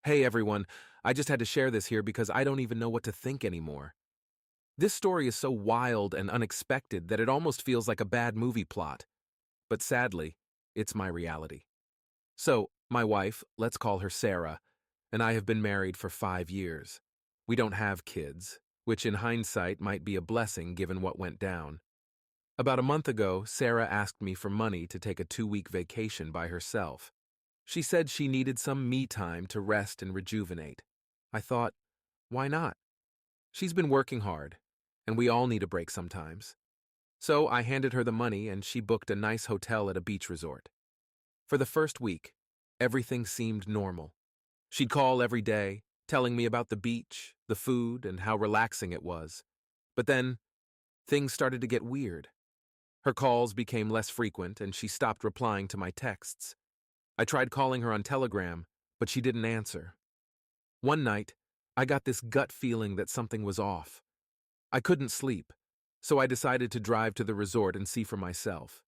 Hey everyone, I just had to share this here because I don't even know what to think anymore. This story is so wild and unexpected that it almost feels like a bad movie plot. But sadly, it's my reality. So, my wife, let's call her Sarah, and I have been married for 5 years. We don't have kids, which in hindsight might be a blessing given what went down. About a month ago, Sarah asked me for money to take a 2-week vacation by herself. She said she needed some me time to rest and rejuvenate. I thought, why not? She's been working hard, and we all need a break sometimes. So I handed her the money and she booked a nice hotel at a beach resort. For the first week, everything seemed normal. She'd call every day, telling me about the beach, the food, and how relaxing it was. But then, things started to get weird. Her calls became less frequent and she stopped replying to my texts. I tried calling her on Telegram, but she didn't answer. One night, I got this gut feeling that something was off. I couldn't sleep, so I decided to drive to the resort and see for myself.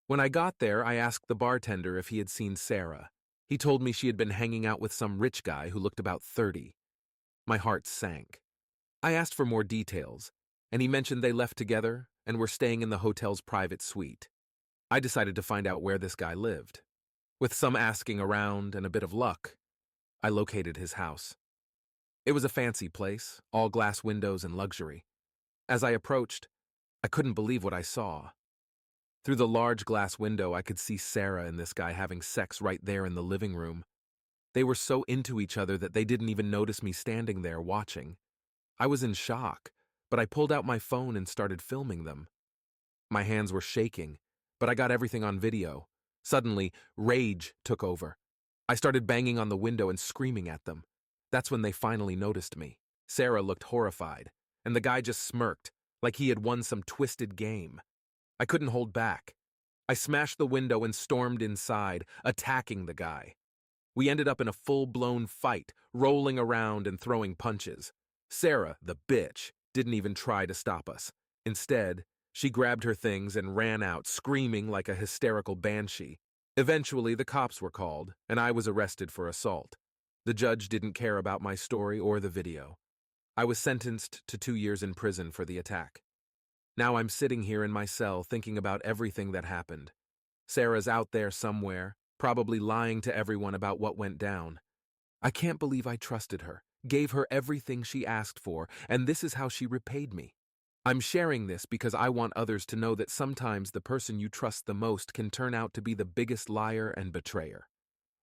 When I got there, I asked the bartender if he had seen Sarah. He told me she had been hanging out with some rich guy who looked about 30. My heart sank. I asked for more details, and he mentioned they left together and were staying in the hotel's private suite. I decided to find out where this guy lived. With some asking around and a bit of luck, I located his house. It was a fancy place, all glass windows and luxury. As I approached, I couldn't believe what I saw. Through the large glass window, I could see Sarah and this guy having sex right there in the living room. They were so into each other that they didn't even notice me standing there watching. I was in shock, but I pulled out my phone and started filming them. My hands were shaking, but I got everything on video. Suddenly, rage took over. I started banging on the window and screaming at them. That's when they finally noticed me. Sarah looked horrified, and the guy just smirked, like he had won some twisted game. I couldn't hold back. I smashed the window and stormed inside, attacking the guy. We ended up in a full-blown fight, rolling around and throwing punches. Sarah, the bitch, didn't even try to stop us. Instead, she grabbed her things and ran out, screaming like a hysterical banshee. Eventually, the cops were called, and I was arrested for assault. The judge didn't care about my story or the video. I was sentenced to 2 years in prison for the attack. Now I'm sitting here in my cell thinking about everything that happened. Sarah's out there somewhere, probably lying to everyone about what went down. I can't believe I trusted her, gave her everything she asked for, and this is how she repaid me. I'm sharing this because I want others to know that sometimes the person you trust the most can turn out to be the biggest liar and betrayer.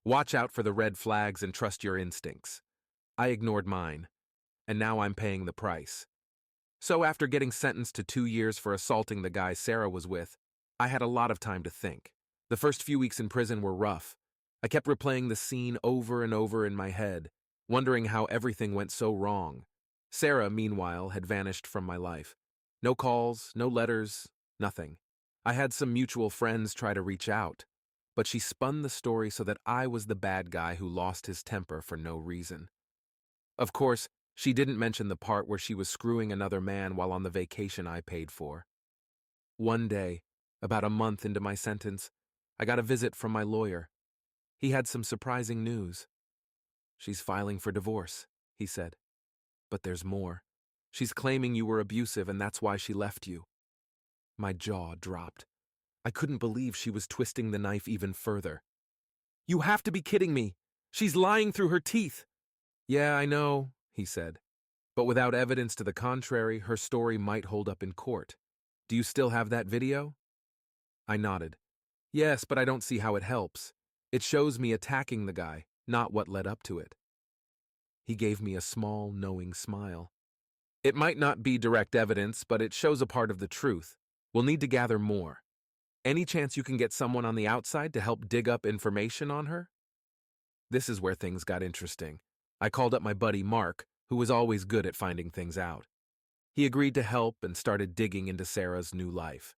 Watch out for the red flags and trust your instincts. I ignored mine, and now I'm paying the price. So after getting sentenced to 2 years for assaulting the guy Sarah was with, I had a lot of time to think. The first few weeks in prison were rough. I kept replaying the scene over and over in my head, wondering how everything went so wrong. Sarah, meanwhile, had vanished from my life. No calls, no letters, nothing. I had some mutual friends try to reach out, but she spun the story so that I was the bad guy who lost his temper for no reason. Of course, she didn't mention the part where she was screwing another man while on the vacation I paid for. One day, about a month into my sentence, I got a visit from my lawyer. He had some surprising news. "She's filing for divorce," he said. "But there's more. She's claiming you were abusive and that's why she left you." My jaw dropped. I couldn't believe she was twisting the knife even further. "You have to be kidding me! She's lying through her teeth!" "Yeah, I know," he said. "But without evidence to the contrary, her story might hold up in court. Do you still have that video?" I nodded. "Yes, but I don't see how it helps. It shows me attacking the guy, not what led up to it." He gave me a small, knowing smile. "It might not be direct evidence, but it shows a part of the truth. We'll need to gather more. Any chance you can get someone on the outside to help dig up information on her?" This is where things got interesting. I called up my buddy Mark, who was always good at finding things out. He agreed to help and started digging into Sarah's new life.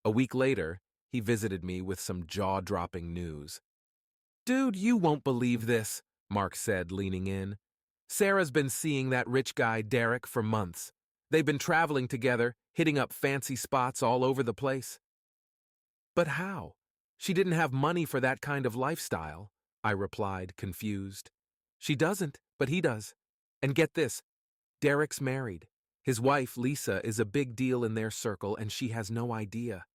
A week later, he visited me with some jaw-dropping news. "Dude, you won't believe this," Mark said, leaning in. "Sarah's been seeing that rich guy, Derek, for months. They've been traveling together, hitting up fancy spots all over the place." "But how? She didn't have money for that kind of lifestyle," I replied, confused. She doesn't, but he does. And get this, Derek's married. His wife, Lisa, is a big deal in their circle and she has no idea.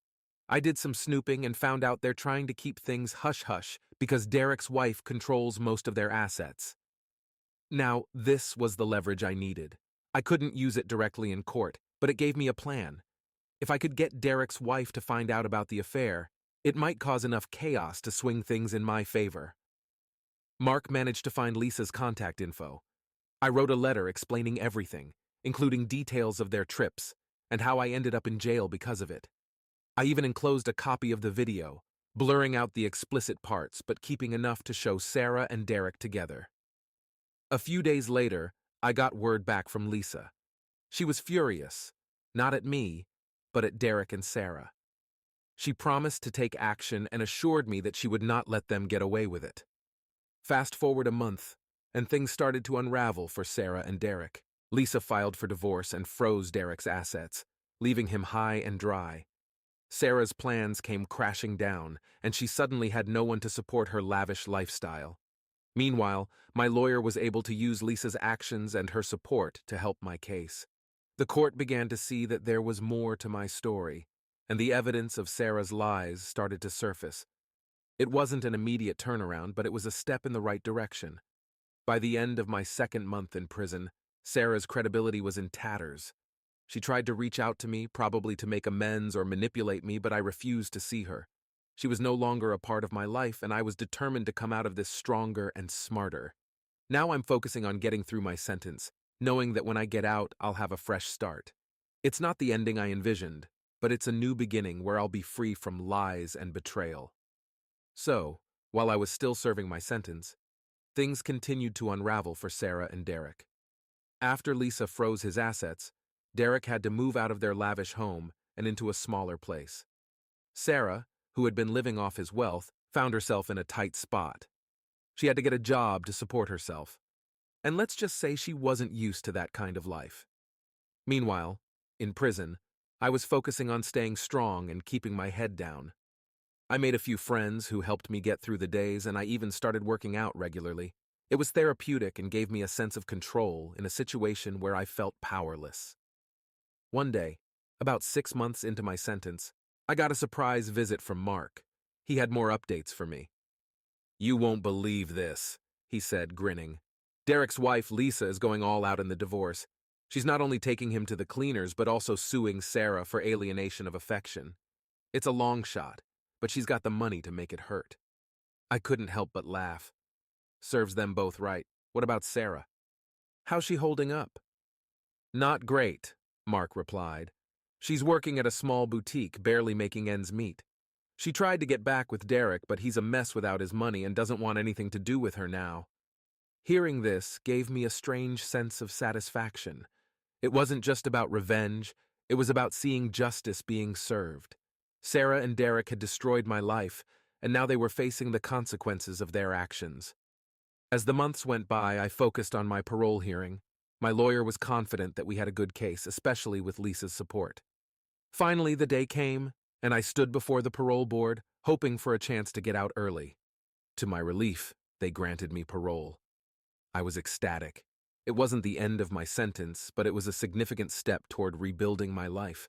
I did some snooping and found out they're trying to keep things hush-hush because Derek's wife controls most of their assets. Now, this was the leverage I needed. I couldn't use it directly in court, but it gave me a plan. If I could get Derek's wife to find out about the affair, it might cause enough chaos to swing things in my favor. Mark managed to find Lisa's contact info. I wrote a letter explaining everything, including details of their trips, and how I ended up in jail because of it. I even enclosed a copy of the video, blurring out the explicit parts but keeping enough to show Sarah and Derek together. A few days later, I got word back from Lisa. She was furious, not at me, but at Derek and Sarah. She promised to take action and assured me that she would not let them get away with it. Fast forward a month, and things started to unravel for Sarah and Derek. Lisa filed for divorce and froze Derek's assets, leaving him high and dry. Sarah's plans came crashing down, and she suddenly had no one to support her lavish lifestyle. Meanwhile, my lawyer was able to use Lisa's actions and her support to help my case. The court began to see that there was more to my story, and the evidence of Sarah's lies started to surface. It wasn't an immediate turnaround, but it was a step in the right direction. By the end of my second month in prison, Sarah's credibility was in tatters. She tried to reach out to me, probably to make amends or manipulate me, but I refused to see her. She was no longer a part of my life, and I was determined to come out of this stronger and smarter. Now I'm focusing on getting through my sentence, knowing that when I get out, I'll have a fresh start. It's not the ending I envisioned, but it's a new beginning where I'll be free from lies and betrayal. So, while I was still serving my sentence, things continued to unravel for Sarah and Derek. After Lisa froze his assets, Derek had to move out of their lavish home and into a smaller place. Sarah, who had been living off his wealth, found herself in a tight spot. She had to get a job to support herself. And let's just say she wasn't used to that kind of life. Meanwhile, in prison, I was focusing on staying strong and keeping my head down. I made a few friends who helped me get through the days, and I even started working out regularly. It was therapeutic and gave me a sense of control in a situation where I felt powerless. One day, about 6 months into my sentence, I got a surprise visit from Mark. He had more updates for me. "You won't believe this," he said, grinning. "Derek's wife, Lisa, is going all out in the divorce. She's not only taking him to the cleaners, but also suing Sarah for alienation of affection. It's a long shot, but she's got the money to make it hurt." I couldn't help but laugh. Serves them both right. What about Sarah? How's she holding up? "Not great," Mark replied. "She's working at a small boutique, barely making ends meet. She tried to get back with Derek, but he's a mess without his money and doesn't want anything to do with her now." Hearing this gave me a strange sense of satisfaction. It wasn't just about revenge, it was about seeing justice being served. Sarah and Derek had destroyed my life, and now they were facing the consequences of their actions. As the months went by, I focused on my parole hearing. My lawyer was confident that we had a good case, especially with Lisa's support. Finally, the day came, and I stood before the parole board, hoping for a chance to get out early. To my relief, they granted me parole. I was ecstatic. It wasn't the end of my sentence, but it was a significant step toward rebuilding my life.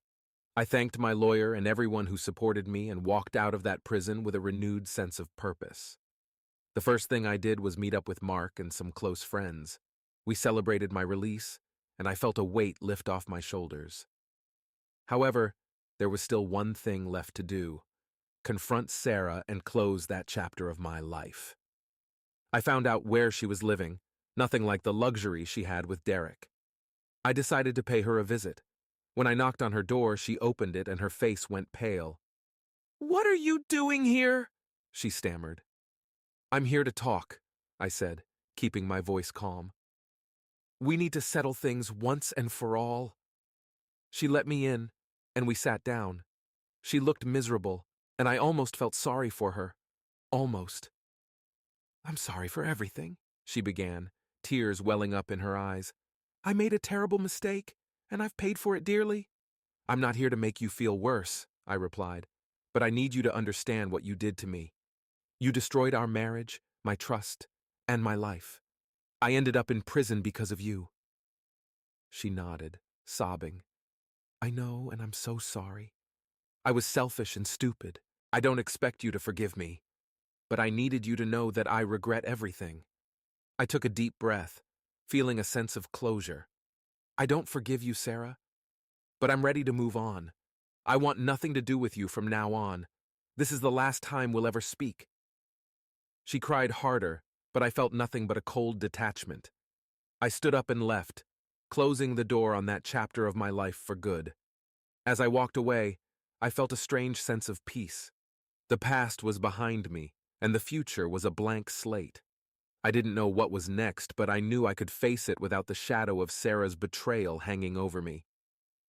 I thanked my lawyer and everyone who supported me and walked out of that prison with a renewed sense of purpose. The first thing I did was meet up with Mark and some close friends. We celebrated my release, and I felt a weight lift off my shoulders. However, there was still one thing left to do: confront Sarah and close that chapter of my life. I found out where she was living, nothing like the luxury she had with Derek. I decided to pay her a visit. When I knocked on her door, she opened it and her face went pale. "What are you doing here?" she stammered. "I'm here to talk," I said, keeping my voice calm. "We need to settle things once and for all." She let me in, and we sat down. She looked miserable, and I almost felt sorry for her. Almost. "I'm sorry for everything," she began, tears welling up in her eyes. "I made a terrible mistake, and I've paid for it dearly." "I'm not here to make you feel worse," I replied, "but I need you to understand what you did to me. You destroyed our marriage, my trust, and my life. I ended up in prison because of you. She nodded, sobbing. I know, and I'm so sorry. I was selfish and stupid. I don't expect you to forgive me, but I needed you to know that I regret everything. I took a deep breath, feeling a sense of closure. I don't forgive you, Sarah, but I'm ready to move on. I want nothing to do with you from now on. This is the last time we'll ever speak. She cried harder, but I felt nothing but a cold detachment. I stood up and left, closing the door on that chapter of my life for good. As I walked away, I felt a strange sense of peace. The past was behind me, and the future was a blank slate. I didn't know what was next, but I knew I could face it without the shadow of Sarah's betrayal hanging over me.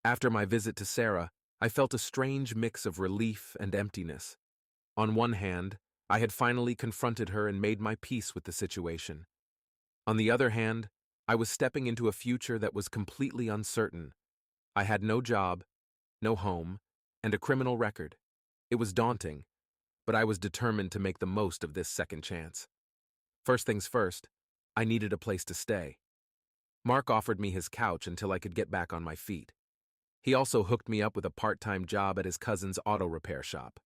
After my visit to Sarah, I felt a strange mix of relief and emptiness. On one hand, I had finally confronted her and made my peace with the situation. On the other hand, I was stepping into a future that was completely uncertain. I had no job, no home, and a criminal record. It was daunting, but I was determined to make the most of this second chance. First things first, I needed a place to stay. Mark offered me his couch until I could get back on my feet. He also hooked me up with a part-time job at his cousin's auto repair shop.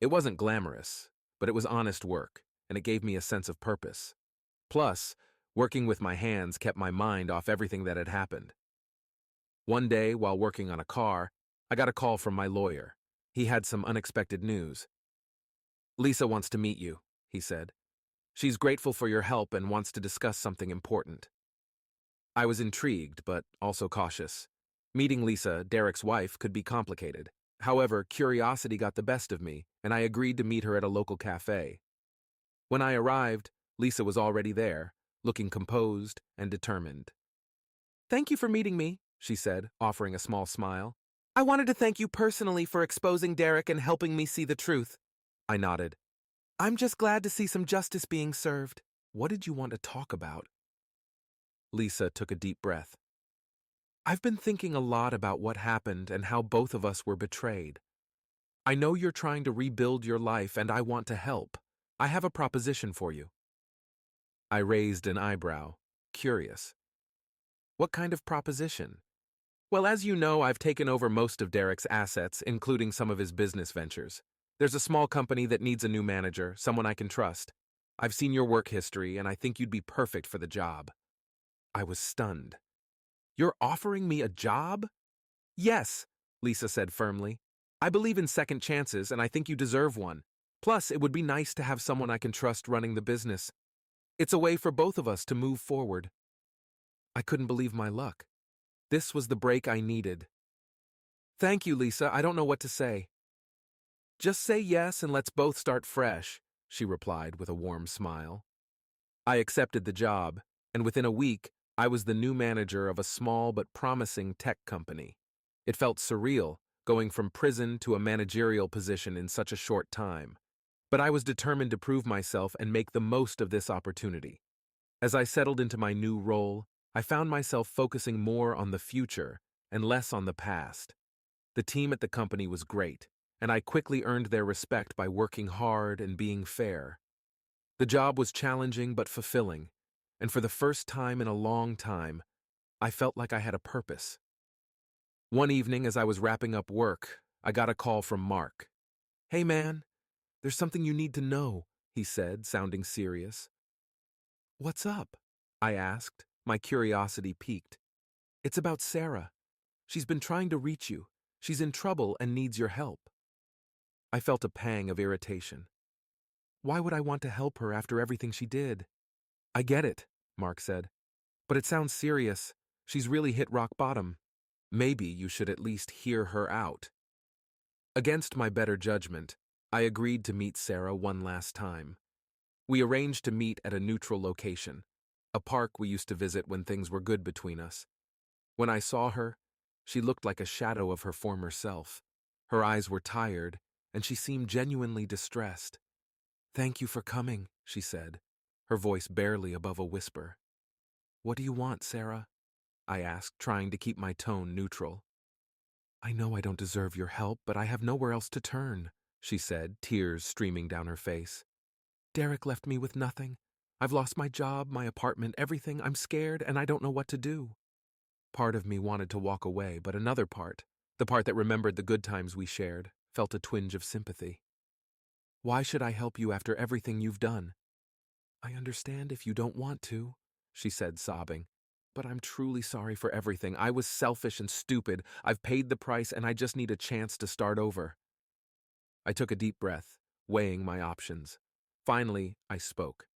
It wasn't glamorous, but it was honest work, and it gave me a sense of purpose. Plus, working with my hands kept my mind off everything that had happened. One day, while working on a car, I got a call from my lawyer. He had some unexpected news. Lisa wants to meet you, he said. She's grateful for your help and wants to discuss something important. I was intrigued, but also cautious. Meeting Lisa, Derek's wife, could be complicated. However, curiosity got the best of me, and I agreed to meet her at a local cafe. When I arrived, Lisa was already there, looking composed and determined. Thank you for meeting me, she said, offering a small smile. I wanted to thank you personally for exposing Derek and helping me see the truth. I nodded. I'm just glad to see some justice being served. What did you want to talk about? Lisa took a deep breath. I've been thinking a lot about what happened and how both of us were betrayed. I know you're trying to rebuild your life and I want to help. I have a proposition for you. I raised an eyebrow, curious. What kind of proposition? Well, as you know, I've taken over most of Derek's assets, including some of his business ventures. There's a small company that needs a new manager, someone I can trust. I've seen your work history and I think you'd be perfect for the job. I was stunned. You're offering me a job? Yes, Lisa said firmly. I believe in second chances and I think you deserve one. Plus, it would be nice to have someone I can trust running the business. It's a way for both of us to move forward. I couldn't believe my luck. This was the break I needed. Thank you, Lisa. I don't know what to say. Just say yes and let's both start fresh, she replied with a warm smile. I accepted the job, and within a week, I was the new manager of a small but promising tech company. It felt surreal, going from prison to a managerial position in such a short time. But I was determined to prove myself and make the most of this opportunity. As I settled into my new role, I found myself focusing more on the future and less on the past. The team at the company was great, and I quickly earned their respect by working hard and being fair. The job was challenging but fulfilling, and for the first time in a long time, I felt like I had a purpose. One evening, as I was wrapping up work, I got a call from Mark. Hey man, there's something you need to know, he said, sounding serious. What's up? I asked, my curiosity piqued. It's about Sarah. She's been trying to reach you. She's in trouble and needs your help. I felt a pang of irritation. Why would I want to help her after everything she did? I get it, Mark said. But it sounds serious. She's really hit rock bottom. Maybe you should at least hear her out. Against my better judgment, I agreed to meet Sarah one last time. We arranged to meet at a neutral location, a park we used to visit when things were good between us. When I saw her, she looked like a shadow of her former self. Her eyes were tired, and she seemed genuinely distressed. Thank you for coming, she said, her voice barely above a whisper. What do you want, Sarah? I asked, trying to keep my tone neutral. I know I don't deserve your help, but I have nowhere else to turn, she said, tears streaming down her face. Derek left me with nothing. I've lost my job, my apartment, everything. I'm scared and I don't know what to do. Part of me wanted to walk away, but another part, the part that remembered the good times we shared, felt a twinge of sympathy. Why should I help you after everything you've done? I understand if you don't want to, she said, sobbing. But I'm truly sorry for everything. I was selfish and stupid. I've paid the price and I just need a chance to start over. I took a deep breath, weighing my options. Finally, I spoke.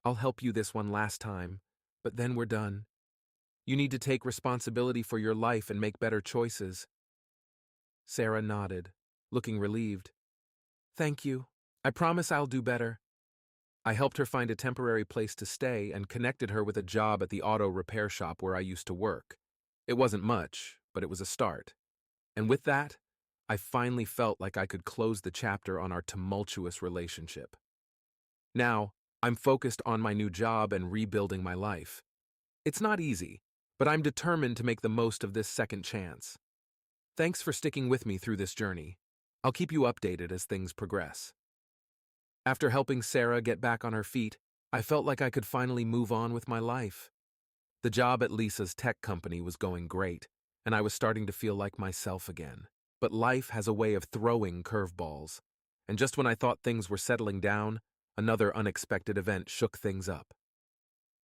I'll help you this one last time, but then we're done. You need to take responsibility for your life and make better choices. Sarah nodded, looking relieved. Thank you. I promise I'll do better. I helped her find a temporary place to stay and connected her with a job at the auto repair shop where I used to work. It wasn't much, but it was a start. And with that, I finally felt like I could close the chapter on our tumultuous relationship. Now, I'm focused on my new job and rebuilding my life. It's not easy, but I'm determined to make the most of this second chance. Thanks for sticking with me through this journey. I'll keep you updated as things progress. After helping Sarah get back on her feet, I felt like I could finally move on with my life. The job at Lisa's tech company was going great, and I was starting to feel like myself again. But life has a way of throwing curveballs, and just when I thought things were settling down, another unexpected event shook things up.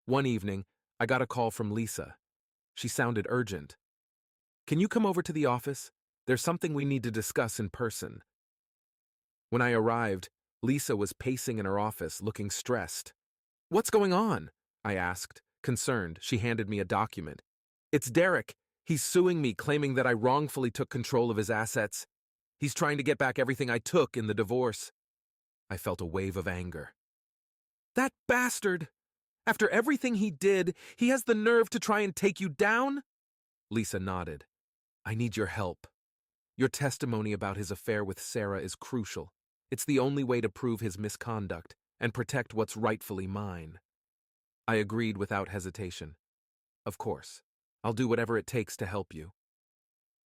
One evening, I got a call from Lisa. She sounded urgent. Can you come over to the office? There's something we need to discuss in person. When I arrived, Lisa was pacing in her office, looking stressed. What's going on? I asked, concerned. She handed me a document. It's Derek. He's suing me, claiming that I wrongfully took control of his assets. He's trying to get back everything I took in the divorce. I felt a wave of anger. That bastard! After everything he did, he has the nerve to try and take you down? Lisa nodded. I need your help. Your testimony about his affair with Sarah is crucial. It's the only way to prove his misconduct and protect what's rightfully mine. I agreed without hesitation. Of course, I'll do whatever it takes to help you.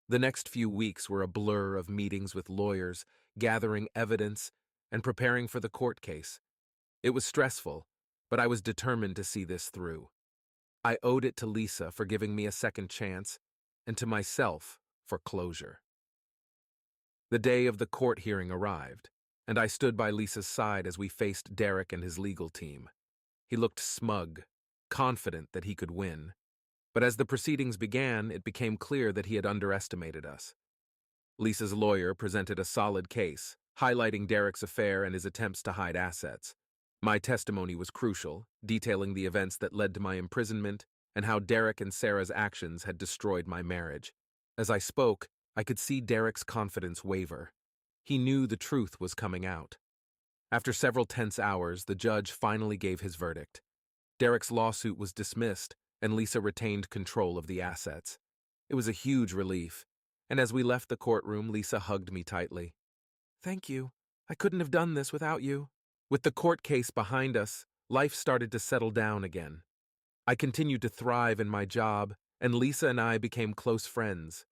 The next few weeks were a blur of meetings with lawyers, gathering evidence, and preparing for the court case. It was stressful, but I was determined to see this through. I owed it to Lisa for giving me a second chance, and to myself for closure. The day of the court hearing arrived, and I stood by Lisa's side as we faced Derek and his legal team. He looked smug, confident that he could win. But as the proceedings began, it became clear that he had underestimated us. Lisa's lawyer presented a solid case, highlighting Derek's affair and his attempts to hide assets. My testimony was crucial, detailing the events that led to my imprisonment and how Derek and Sarah's actions had destroyed my marriage. As I spoke, I could see Derek's confidence waver. He knew the truth was coming out. After several tense hours, the judge finally gave his verdict. Derek's lawsuit was dismissed, and Lisa retained control of the assets. It was a huge relief, and as we left the courtroom, Lisa hugged me tightly. Thank you. I couldn't have done this without you. With the court case behind us, life started to settle down again. I continued to thrive in my job, and Lisa and I became close friends.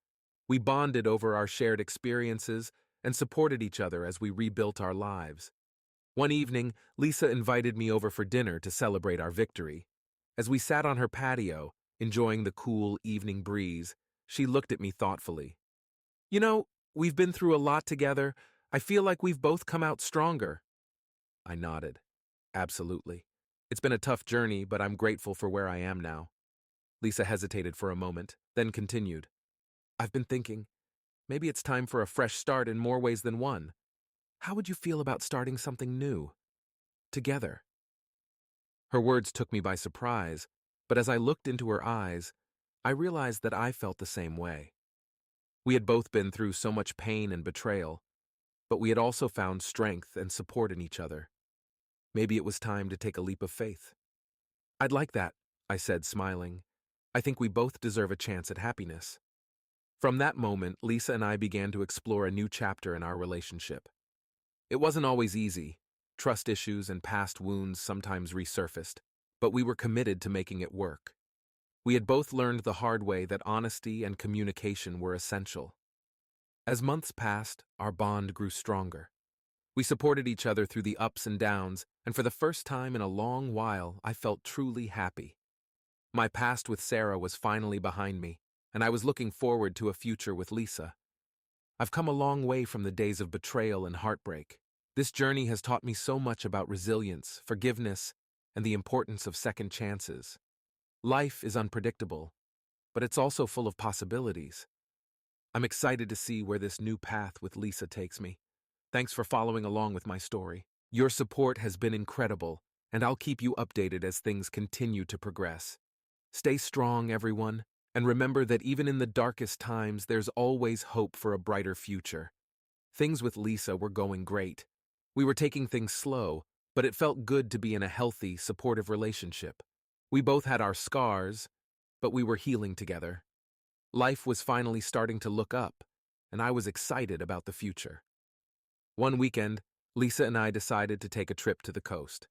We bonded over our shared experiences and supported each other as we rebuilt our lives. One evening, Lisa invited me over for dinner to celebrate our victory. As we sat on her patio, enjoying the cool evening breeze, she looked at me thoughtfully. You know, we've been through a lot together. I feel like we've both come out stronger. I nodded. Absolutely. It's been a tough journey, but I'm grateful for where I am now. Lisa hesitated for a moment, then continued. I've been thinking, maybe it's time for a fresh start in more ways than one. How would you feel about starting something new? Together. Her words took me by surprise, but as I looked into her eyes, I realized that I felt the same way. We had both been through so much pain and betrayal, but we had also found strength and support in each other. Maybe it was time to take a leap of faith. I'd like that, I said, smiling. I think we both deserve a chance at happiness. From that moment, Lisa and I began to explore a new chapter in our relationship. It wasn't always easy. Trust issues and past wounds sometimes resurfaced, but we were committed to making it work. We had both learned the hard way that honesty and communication were essential. As months passed, our bond grew stronger. We supported each other through the ups and downs, and for the first time in a long while, I felt truly happy. My past with Sarah was finally behind me, and I was looking forward to a future with Lisa. I've come a long way from the days of betrayal and heartbreak. This journey has taught me so much about resilience, forgiveness, and the importance of second chances. Life is unpredictable, but it's also full of possibilities. I'm excited to see where this new path with Lisa takes me. Thanks for following along with my story. Your support has been incredible, and I'll keep you updated as things continue to progress. Stay strong, everyone, and remember that even in the darkest times, there's always hope for a brighter future. Things with Lisa were going great. We were taking things slow, but it felt good to be in a healthy, supportive relationship. We both had our scars, but we were healing together. Life was finally starting to look up, and I was excited about the future. One weekend, Lisa and I decided to take a trip to the coast.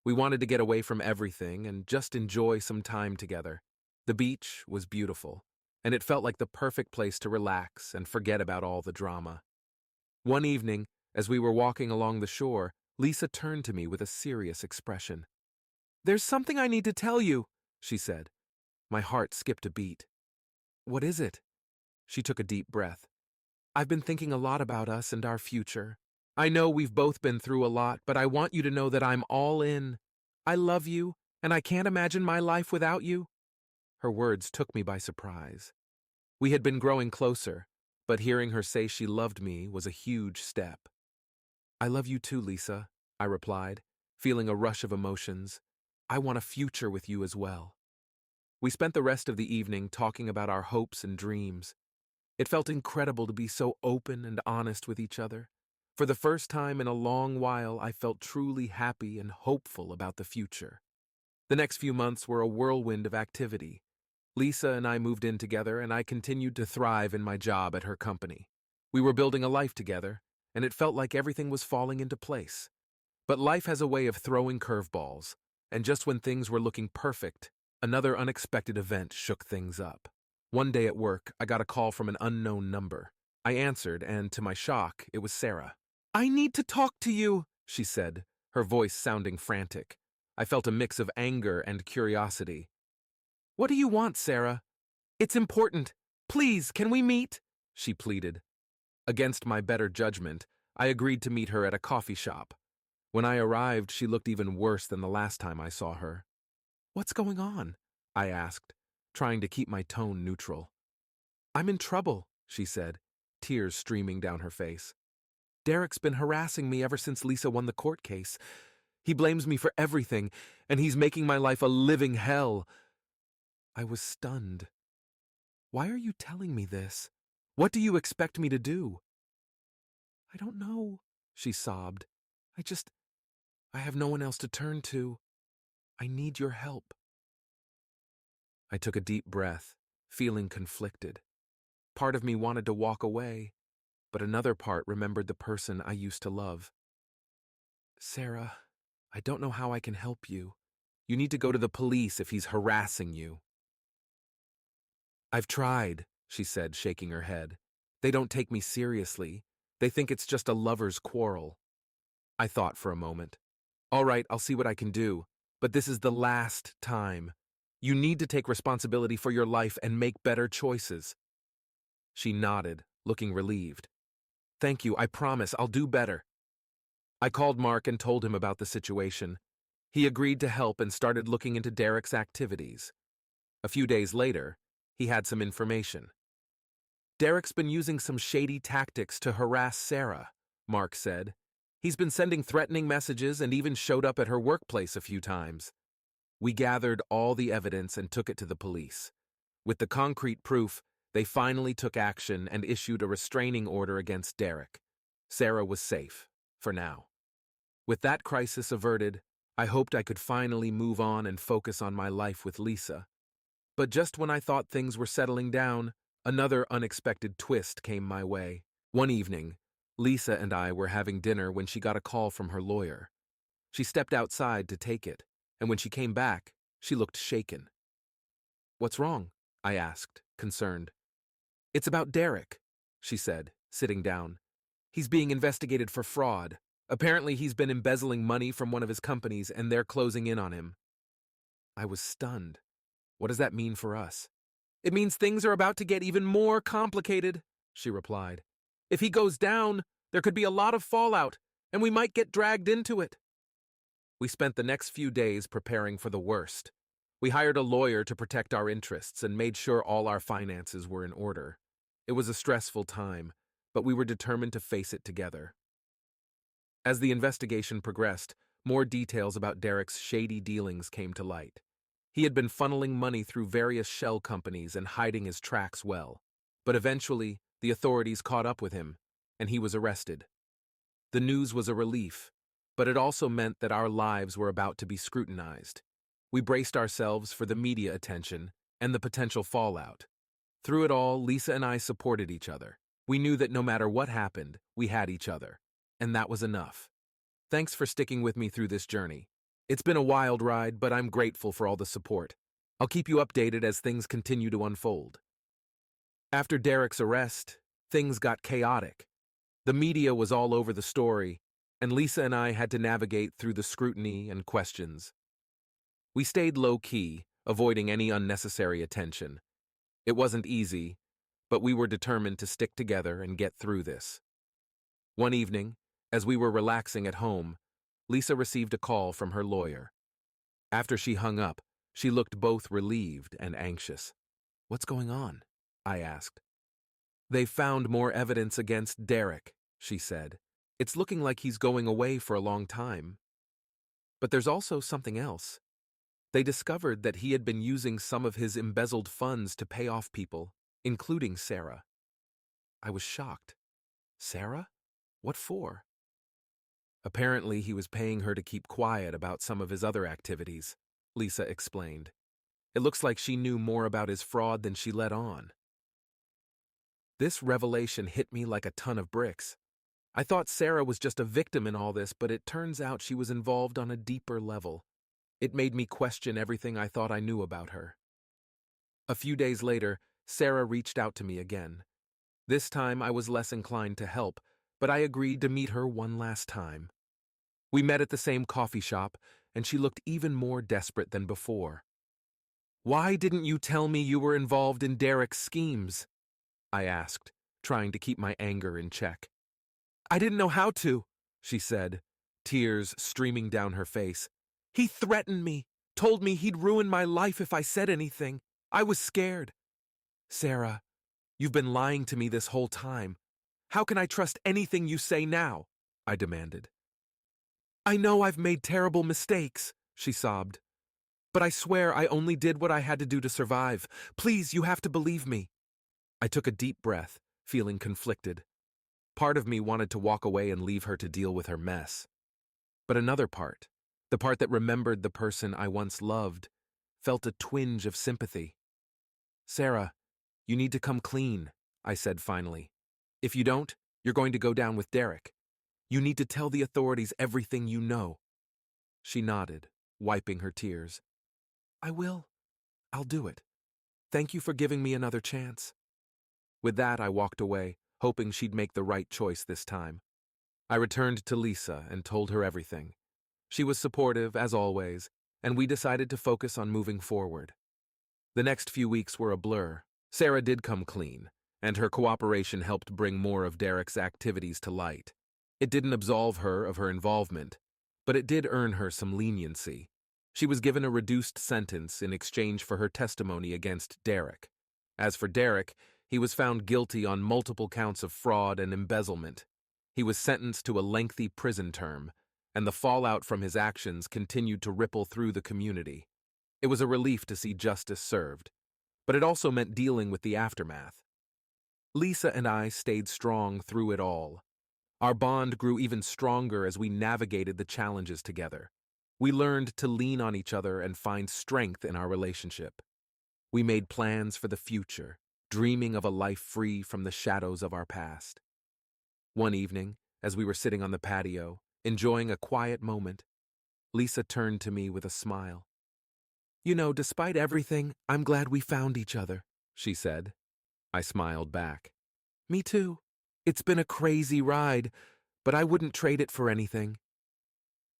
We wanted to get away from everything and just enjoy some time together. The beach was beautiful, and it felt like the perfect place to relax and forget about all the drama. One evening, as we were walking along the shore, Lisa turned to me with a serious expression. "There's something I need to tell you," she said. My heart skipped a beat. "What is it?" She took a deep breath. "I've been thinking a lot about us and our future. I know we've both been through a lot, but I want you to know that I'm all in. I love you, and I can't imagine my life without you." Her words took me by surprise. We had been growing closer, but hearing her say she loved me was a huge step. "I love you too, Lisa," I replied, feeling a rush of emotions. "I want a future with you as well." We spent the rest of the evening talking about our hopes and dreams. It felt incredible to be so open and honest with each other. For the first time in a long while, I felt truly happy and hopeful about the future. The next few months were a whirlwind of activity. Lisa and I moved in together, and I continued to thrive in my job at her company. We were building a life together, and it felt like everything was falling into place. But life has a way of throwing curveballs, and just when things were looking perfect, another unexpected event shook things up. One day at work, I got a call from an unknown number. I answered, and to my shock, it was Sarah. "I need to talk to you," she said, her voice sounding frantic. I felt a mix of anger and curiosity. "What do you want, Sarah?" "It's important. Please, can we meet?" she pleaded. Against my better judgment, I agreed to meet her at a coffee shop. When I arrived, she looked even worse than the last time I saw her. "What's going on?" I asked, trying to keep my tone neutral. "I'm in trouble," she said, tears streaming down her face. "Derek's been harassing me ever since Lisa won the court case. He blames me for everything, and he's making my life a living hell." I was stunned. "Why are you telling me this? What do you expect me to do?" "I don't know," she sobbed. I have no one else to turn to. I need your help." I took a deep breath, feeling conflicted. Part of me wanted to walk away, but another part remembered the person I used to love. "Sarah, I don't know how I can help you. You need to go to the police if he's harassing you." "I've tried," she said, shaking her head. "They don't take me seriously. They think it's just a lover's quarrel." I thought for a moment. "All right, I'll see what I can do, but this is the last time. You need to take responsibility for your life and make better choices." She nodded, looking relieved. "Thank you, I promise I'll do better." I called Mark and told him about the situation. He agreed to help and started looking into Derek's activities. A few days later, he had some information. "Derek's been using some shady tactics to harass Sarah," Mark said. "He's been sending threatening messages and even showed up at her workplace a few times." We gathered all the evidence and took it to the police. With the concrete proof, they finally took action and issued a restraining order against Derek. Sarah was safe, for now. With that crisis averted, I hoped I could finally move on and focus on my life with Lisa. But just when I thought things were settling down, another unexpected twist came my way. One evening, Lisa and I were having dinner when she got a call from her lawyer. She stepped outside to take it, and when she came back, she looked shaken. "What's wrong?" I asked, concerned. "It's about Derek," she said, sitting down. "He's being investigated for fraud. Apparently, he's been embezzling money from one of his companies and they're closing in on him. I was stunned. What does that mean for us? It means things are about to get even more complicated, she replied. If he goes down, there could be a lot of fallout, and we might get dragged into it. We spent the next few days preparing for the worst. We hired a lawyer to protect our interests and made sure all our finances were in order. It was a stressful time, but we were determined to face it together. As the investigation progressed, more details about Derek's shady dealings came to light. He had been funneling money through various shell companies and hiding his tracks well. But eventually, the authorities caught up with him, and he was arrested. The news was a relief, but it also meant that our lives were about to be scrutinized. We braced ourselves for the media attention and the potential fallout. Through it all, Lisa and I supported each other. We knew that no matter what happened, we had each other, and that was enough. Thanks for sticking with me through this journey. It's been a wild ride, but I'm grateful for all the support. I'll keep you updated as things continue to unfold. After Derek's arrest, things got chaotic. The media was all over the story, and Lisa and I had to navigate through the scrutiny and questions. We stayed low-key, avoiding any unnecessary attention. It wasn't easy, but we were determined to stick together and get through this. One evening, as we were relaxing at home, Lisa received a call from her lawyer. After she hung up, she looked both relieved and anxious. "What's going on?" I asked. "They found more evidence against Derek," she said. "It's looking like he's going away for a long time. But there's also something else. They discovered that he had been using some of his embezzled funds to pay off people, including Sarah." I was shocked. "Sarah? What for?" "Apparently, he was paying her to keep quiet about some of his other activities," Lisa explained. "It looks like she knew more about his fraud than she let on." This revelation hit me like a ton of bricks. I thought Sarah was just a victim in all this, but it turns out she was involved on a deeper level. It made me question everything I thought I knew about her. A few days later, Sarah reached out to me again. This time I was less inclined to help, but I agreed to meet her one last time. We met at the same coffee shop, and she looked even more desperate than before. "Why didn't you tell me you were involved in Derek's schemes?" I asked, trying to keep my anger in check. "I didn't know how to," she said, tears streaming down her face. "He threatened me, told me he'd ruin my life if I said anything. I was scared." "Sarah, you've been lying to me this whole time. How can I trust anything you say now?" I demanded. "I know I've made terrible mistakes," she sobbed. "But I swear I only did what I had to do to survive. Please, you have to believe me." I took a deep breath, feeling conflicted. Part of me wanted to walk away and leave her to deal with her mess. But another part, the part that remembered the person I once loved, felt a twinge of sympathy. "Sarah, you need to come clean," I said finally. "If you don't, you're going to go down with Derek. You need to tell the authorities everything you know." She nodded, wiping her tears. "I will. I'll do it. Thank you for giving me another chance." With that, I walked away, hoping she'd make the right choice this time. I returned to Lisa and told her everything. She was supportive, as always, and we decided to focus on moving forward. The next few weeks were a blur. Sarah did come clean, and her cooperation helped bring more of Derek's activities to light. It didn't absolve her of her involvement, but it did earn her some leniency. She was given a reduced sentence in exchange for her testimony against Derek. As for Derek, he was found guilty on multiple counts of fraud and embezzlement. He was sentenced to a lengthy prison term, and the fallout from his actions continued to ripple through the community. It was a relief to see justice served, but it also meant dealing with the aftermath. Lisa and I stayed strong through it all. Our bond grew even stronger as we navigated the challenges together. We learned to lean on each other and find strength in our relationship. We made plans for the future, dreaming of a life free from the shadows of our past. One evening, as we were sitting on the patio, enjoying a quiet moment, Lisa turned to me with a smile. "You know, despite everything, I'm glad we found each other," she said. I smiled back. "Me too. It's been a crazy ride, but I wouldn't trade it for anything.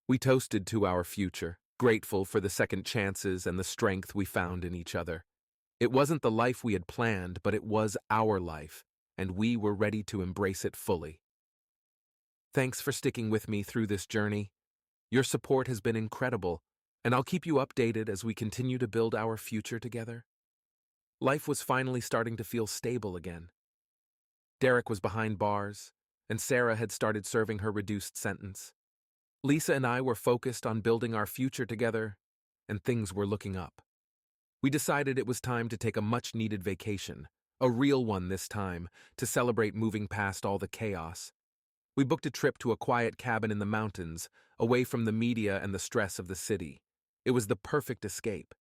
We toasted to our future, grateful for the second chances and the strength we found in each other. It wasn't the life we had planned, but it was our life, and we were ready to embrace it fully. Thanks for sticking with me through this journey. Your support has been incredible, and I'll keep you updated as we continue to build our future together. Life was finally starting to feel stable again. Derek was behind bars, and Sarah had started serving her reduced sentence. Lisa and I were focused on building our future together, and things were looking up. We decided it was time to take a much-needed vacation, a real one this time, to celebrate moving past all the chaos. We booked a trip to a quiet cabin in the mountains, away from the media and the stress of the city. It was the perfect escape.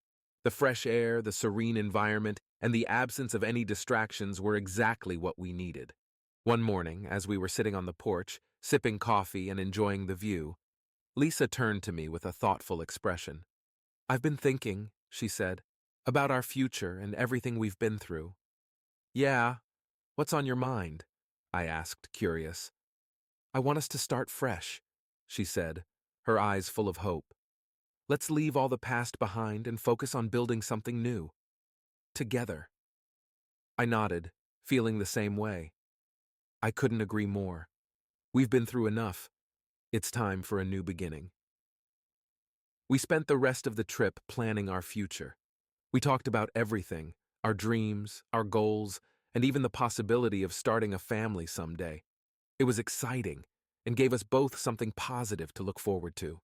The fresh air, the serene environment, and the absence of any distractions were exactly what we needed. One morning, as we were sitting on the porch, sipping coffee and enjoying the view, Lisa turned to me with a thoughtful expression. "I've been thinking," she said, "about our future and everything we've been through." "Yeah, what's on your mind?" I asked, curious. "I want us to start fresh," she said, her eyes full of hope. "Let's leave all the past behind and focus on building something new. Together." I nodded, feeling the same way. I couldn't agree more. We've been through enough. It's time for a new beginning. We spent the rest of the trip planning our future. We talked about everything, our dreams, our goals, and even the possibility of starting a family someday. It was exciting and gave us both something positive to look forward to.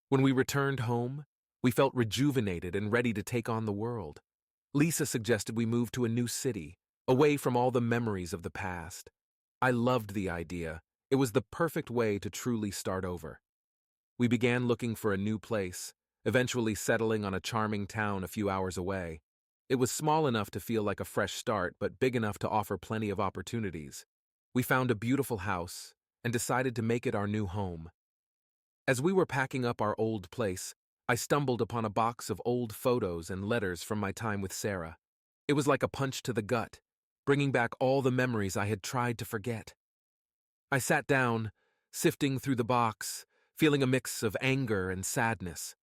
When we returned home, we felt rejuvenated and ready to take on the world. Lisa suggested we move to a new city, away from all the memories of the past. I loved the idea. It was the perfect way to truly start over. We began looking for a new place, eventually settling on a charming town a few hours away. It was small enough to feel like a fresh start, but big enough to offer plenty of opportunities. We found a beautiful house and decided to make it our new home. As we were packing up our old place, I stumbled upon a box of old photos and letters from my time with Sarah. It was like a punch to the gut, bringing back all the memories I had tried to forget. I sat down, sifting through the box, feeling a mix of anger and sadness.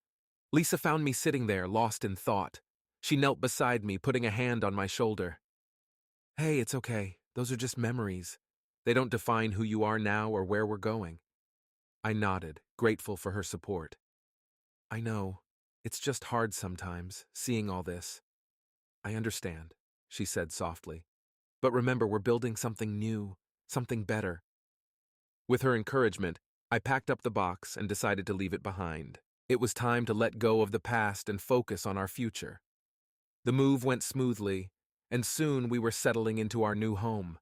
Lisa found me sitting there, lost in thought. She knelt beside me, putting a hand on my shoulder. "Hey, it's okay. Those are just memories. They don't define who you are now or where we're going." I nodded, grateful for her support. "I know. It's just hard sometimes, seeing all this." "I understand," she said softly. "But remember, we're building something new, something better." With her encouragement, I packed up the box and decided to leave it behind. It was time to let go of the past and focus on our future. The move went smoothly, and soon we were settling into our new home.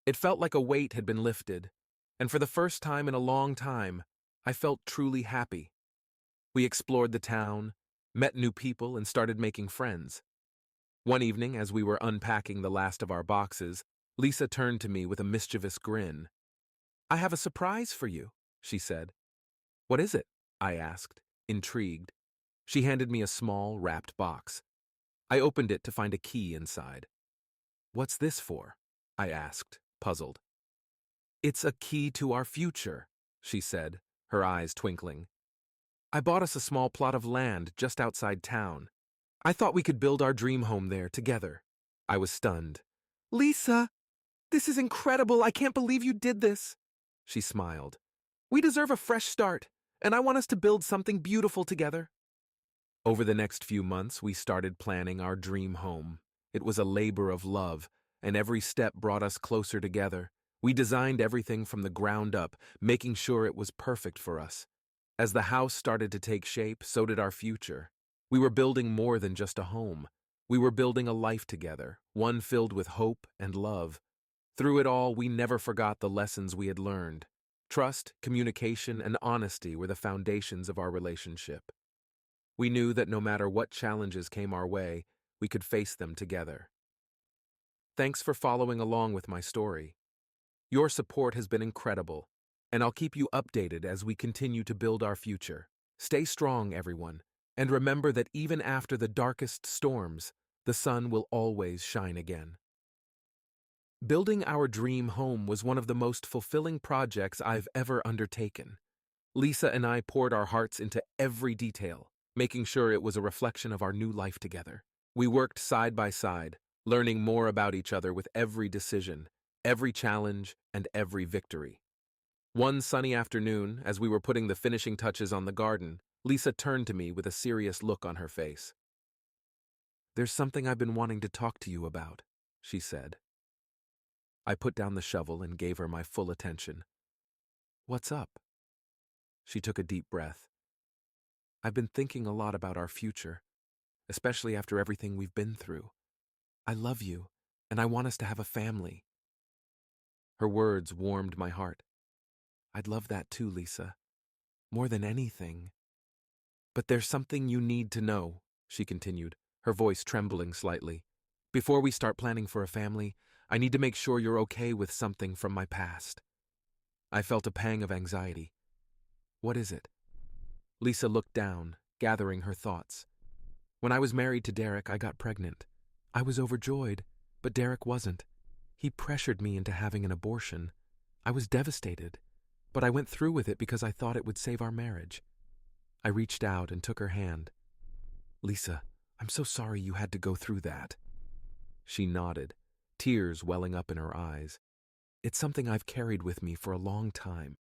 It felt like a weight had been lifted, and for the first time in a long time, I felt truly happy. We explored the town, met new people, and started making friends. One evening, as we were unpacking the last of our boxes, Lisa turned to me with a mischievous grin. "I have a surprise for you," she said. "What is it?" I asked, intrigued. She handed me a small, wrapped box. I opened it to find a key inside. "What's this for?" I asked, puzzled. "It's a key to our future," she said, her eyes twinkling. "I bought us a small plot of land just outside town. I thought we could build our dream home there together." I was stunned. "Lisa, this is incredible. I can't believe you did this." She smiled. "We deserve a fresh start, and I want us to build something beautiful together." Over the next few months, we started planning our dream home. It was a labor of love, and every step brought us closer together. We designed everything from the ground up, making sure it was perfect for us. As the house started to take shape, so did our future. We were building more than just a home. We were building a life together, one filled with hope and love. Through it all, we never forgot the lessons we had learned. Trust, communication, and honesty were the foundations of our relationship. We knew that no matter what challenges came our way, we could face them together. Thanks for following along with my story. Your support has been incredible, and I'll keep you updated as we continue to build our future. Stay strong, everyone, and remember that even after the darkest storms, the sun will always shine again. Building our dream home was one of the most fulfilling projects I've ever undertaken. Lisa and I poured our hearts into every detail, making sure it was a reflection of our new life together. We worked side by side, learning more about each other with every decision, every challenge, and every victory. One sunny afternoon, as we were putting the finishing touches on the garden, Lisa turned to me with a serious look on her face. "There's something I've been wanting to talk to you about," she said. I put down the shovel and gave her my full attention. "What's up?" She took a deep breath. "I've been thinking a lot about our future, especially after everything we've been through. I love you, and I want us to have a family." Her words warmed my heart. "I'd love that too, Lisa. More than anything." "But there's something you need to know," she continued, her voice trembling slightly. "Before we start planning for a family, I need to make sure you're okay with something from my past." I felt a pang of anxiety. "What is it?" Lisa looked down, gathering her thoughts. "When I was married to Derek, I got pregnant. I was overjoyed, but Derek wasn't. He pressured me into having an abortion. I was devastated, but I went through with it because I thought it would save our marriage." I reached out and took her hand. "Lisa, I'm so sorry you had to go through that." She nodded, tears welling up in her eyes. "It's something I've carried with me for a long time.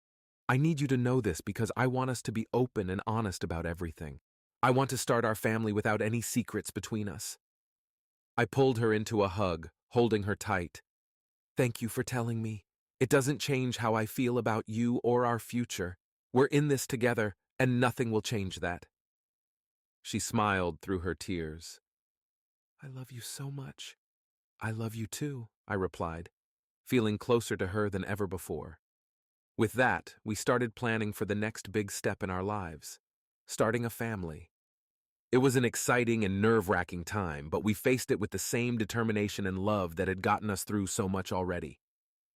I need you to know this because I want us to be open and honest about everything. I want to start our family without any secrets between us." I pulled her into a hug, holding her tight. "Thank you for telling me. It doesn't change how I feel about you or our future. We're in this together, and nothing will change that." She smiled through her tears. "I love you so much." "I love you too," I replied, feeling closer to her than ever before. With that, we started planning for the next big step in our lives, starting a family. It was an exciting and nerve-wracking time, but we faced it with the same determination and love that had gotten us through so much already.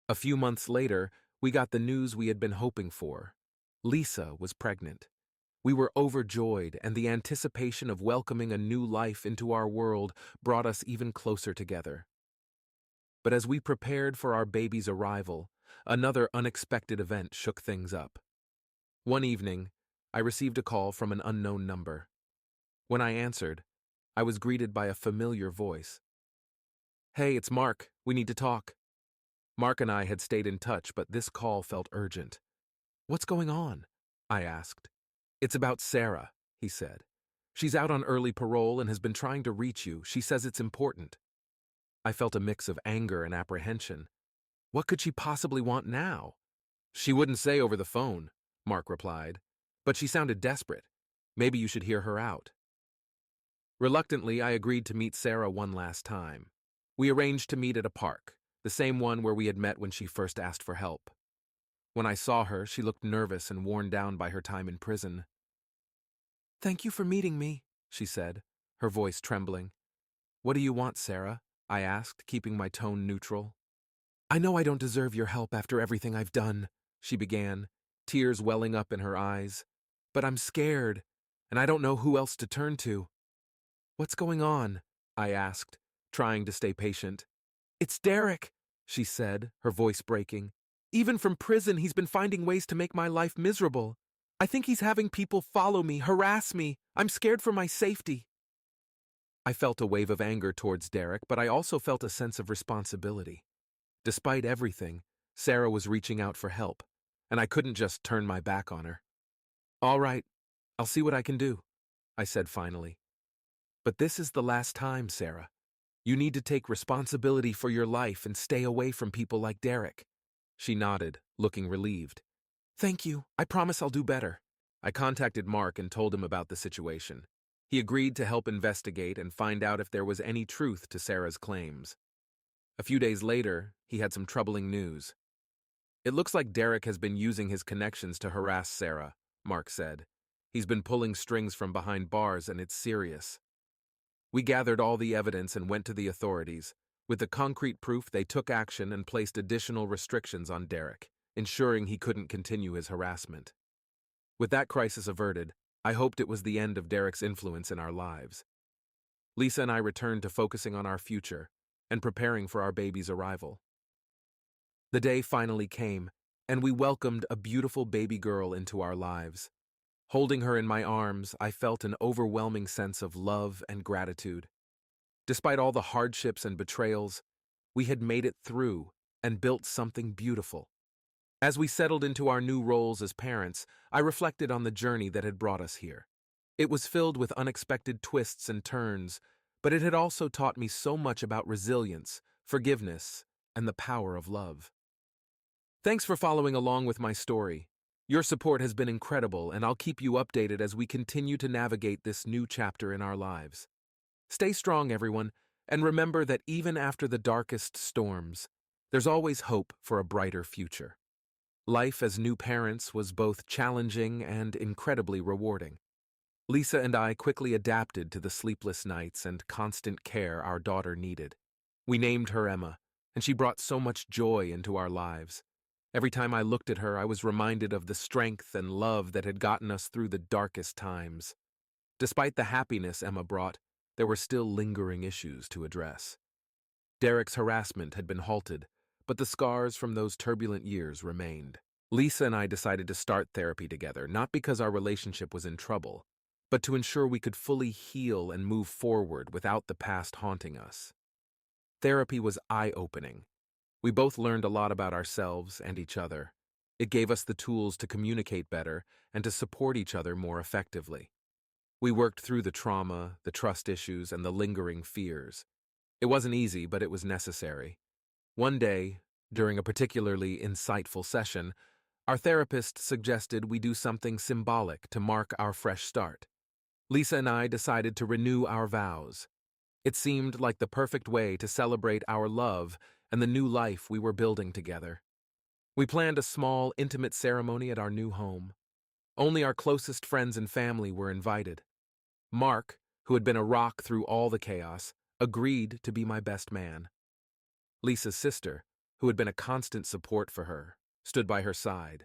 A few months later, we got the news we had been hoping for. Lisa was pregnant. We were overjoyed, and the anticipation of welcoming a new life into our world brought us even closer together. But as we prepared for our baby's arrival, another unexpected event shook things up. One evening, I received a call from an unknown number. When I answered, I was greeted by a familiar voice. "Hey, it's Mark. We need to talk." Mark and I had stayed in touch, but this call felt urgent. "What's going on?" I asked. "It's about Sarah," he said. "She's out on early parole and has been trying to reach you. She says it's important." I felt a mix of anger and apprehension. What could she possibly want now? "She wouldn't say over the phone," Mark replied, "but she sounded desperate. Maybe you should hear her out." Reluctantly, I agreed to meet Sarah one last time. We arranged to meet at a park, the same one where we had met when she first asked for help. When I saw her, she looked nervous and worn down by her time in prison. "Thank you for meeting me," she said, her voice trembling. "What do you want, Sarah?" I asked, keeping my tone neutral. "I know I don't deserve your help after everything I've done," she began, tears welling up in her eyes. "But I'm scared, and I don't know who else to turn to." "What's going on?" I asked, trying to stay patient. "It's Derek," she said, her voice breaking. "Even from prison, he's been finding ways to make my life miserable. I think he's having people follow me, harass me. I'm scared for my safety." I felt a wave of anger towards Derek, but I also felt a sense of responsibility. Despite everything, Sarah was reaching out for help, and I couldn't just turn my back on her. "All right, I'll see what I can do," I said finally. "But this is the last time, Sarah. You need to take responsibility for your life and stay away from people like Derek." She nodded, looking relieved. "Thank you. I promise I'll do better." I contacted Mark and told him about the situation. He agreed to help investigate and find out if there was any truth to Sarah's claims. A few days later, he had some troubling news. "It looks like Derek has been using his connections to harass Sarah," Mark said. "He's been pulling strings from behind bars, and it's serious." We gathered all the evidence and went to the authorities. With the concrete proof, they took action and placed additional restrictions on Derek, ensuring he couldn't continue his harassment. With that crisis averted, I hoped it was the end of Derek's influence in our lives. Lisa and I returned to focusing on our future and preparing for our baby's arrival. The day finally came, and we welcomed a beautiful baby girl into our lives. Holding her in my arms, I felt an overwhelming sense of love and gratitude. Despite all the hardships and betrayals, we had made it through and built something beautiful. As we settled into our new roles as parents, I reflected on the journey that had brought us here. It was filled with unexpected twists and turns, but it had also taught me so much about resilience, forgiveness, and the power of love. Thanks for following along with my story. Your support has been incredible, and I'll keep you updated as we continue to navigate this new chapter in our lives. Stay strong, everyone, and remember that even after the darkest storms, there's always hope for a brighter future. Life as new parents was both challenging and incredibly rewarding. Lisa and I quickly adapted to the sleepless nights and constant care our daughter needed. We named her Emma, and she brought so much joy into our lives. Every time I looked at her, I was reminded of the strength and love that had gotten us through the darkest times. Despite the happiness Emma brought, there were still lingering issues to address. Derek's harassment had been halted, but the scars from those turbulent years remained. Lisa and I decided to start therapy together, not because our relationship was in trouble, but to ensure we could fully heal and move forward without the past haunting us. Therapy was eye-opening. We both learned a lot about ourselves and each other. It gave us the tools to communicate better and to support each other more effectively. We worked through the trauma, the trust issues, and the lingering fears. It wasn't easy, but it was necessary. One day, during a particularly insightful session, our therapist suggested we do something symbolic to mark our fresh start. Lisa and I decided to renew our vows. It seemed like the perfect way to celebrate our love and the new life we were building together. We planned a small, intimate ceremony at our new home. Only our closest friends and family were invited. Mark, who had been a rock through all the chaos, agreed to be my best man. Lisa's sister, who had been a constant support for her, stood by her side.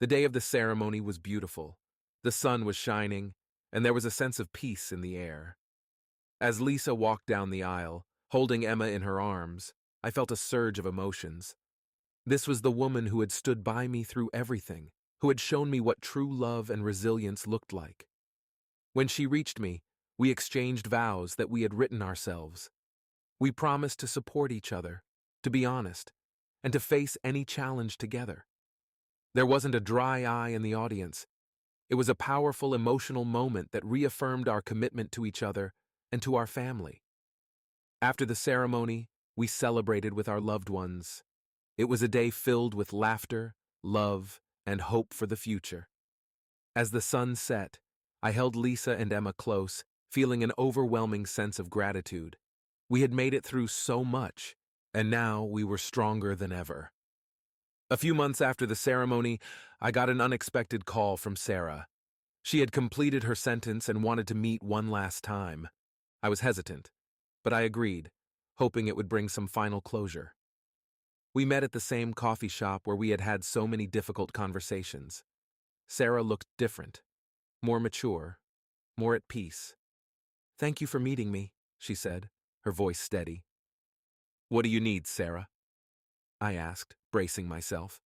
The day of the ceremony was beautiful. The sun was shining, and there was a sense of peace in the air. As Lisa walked down the aisle, holding Emma in her arms, I felt a surge of emotions. This was the woman who had stood by me through everything, who had shown me what true love and resilience looked like. When she reached me, we exchanged vows that we had written ourselves. We promised to support each other, to be honest, and to face any challenge together. There wasn't a dry eye in the audience. It was a powerful emotional moment that reaffirmed our commitment to each other and to our family. After the ceremony, we celebrated with our loved ones. It was a day filled with laughter, love, and hope for the future. As the sun set, I held Lisa and Emma close, feeling an overwhelming sense of gratitude. We had made it through so much, and now we were stronger than ever. A few months after the ceremony, I got an unexpected call from Sarah. She had completed her sentence and wanted to meet one last time. I was hesitant, but I agreed, hoping it would bring some final closure. We met at the same coffee shop where we had had so many difficult conversations. Sarah looked different, more mature, more at peace. "Thank you for meeting me," she said, her voice steady. "What do you need, Sarah?" I asked, bracing myself.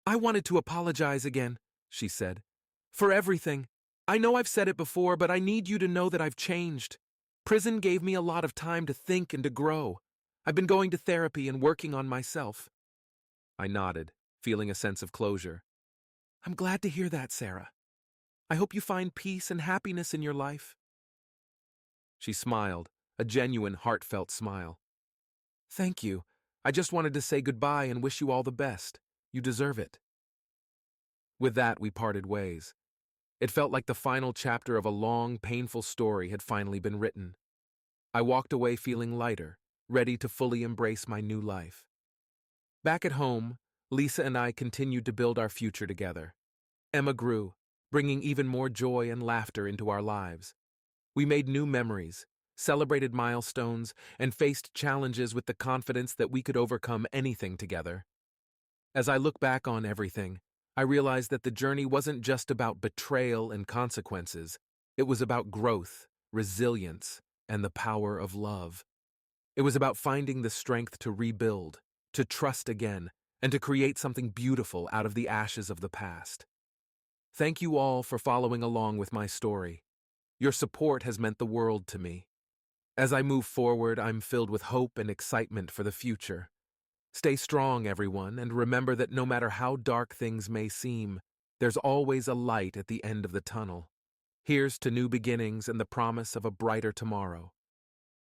"I wanted to apologize again," she said, "for everything. I know I've said it before, but I need you to know that I've changed. Prison gave me a lot of time to think and to grow. I've been going to therapy and working on myself." I nodded, feeling a sense of closure. "I'm glad to hear that, Sarah. I hope you find peace and happiness in your life." She smiled, a genuine, heartfelt smile. "Thank you. I just wanted to say goodbye and wish you all the best. You deserve it." With that, we parted ways. It felt like the final chapter of a long, painful story had finally been written. I walked away feeling lighter, ready to fully embrace my new life. Back at home, Lisa and I continued to build our future together. Emma grew, bringing even more joy and laughter into our lives. We made new memories, celebrated milestones, and faced challenges with the confidence that we could overcome anything together. As I look back on everything, I realized that the journey wasn't just about betrayal and consequences. It was about growth, resilience, and the power of love. It was about finding the strength to rebuild, to trust again, and to create something beautiful out of the ashes of the past. Thank you all for following along with my story. Your support has meant the world to me. As I move forward, I'm filled with hope and excitement for the future. Stay strong, everyone, and remember that no matter how dark things may seem, there's always a light at the end of the tunnel. Here's to new beginnings and the promise of a brighter tomorrow.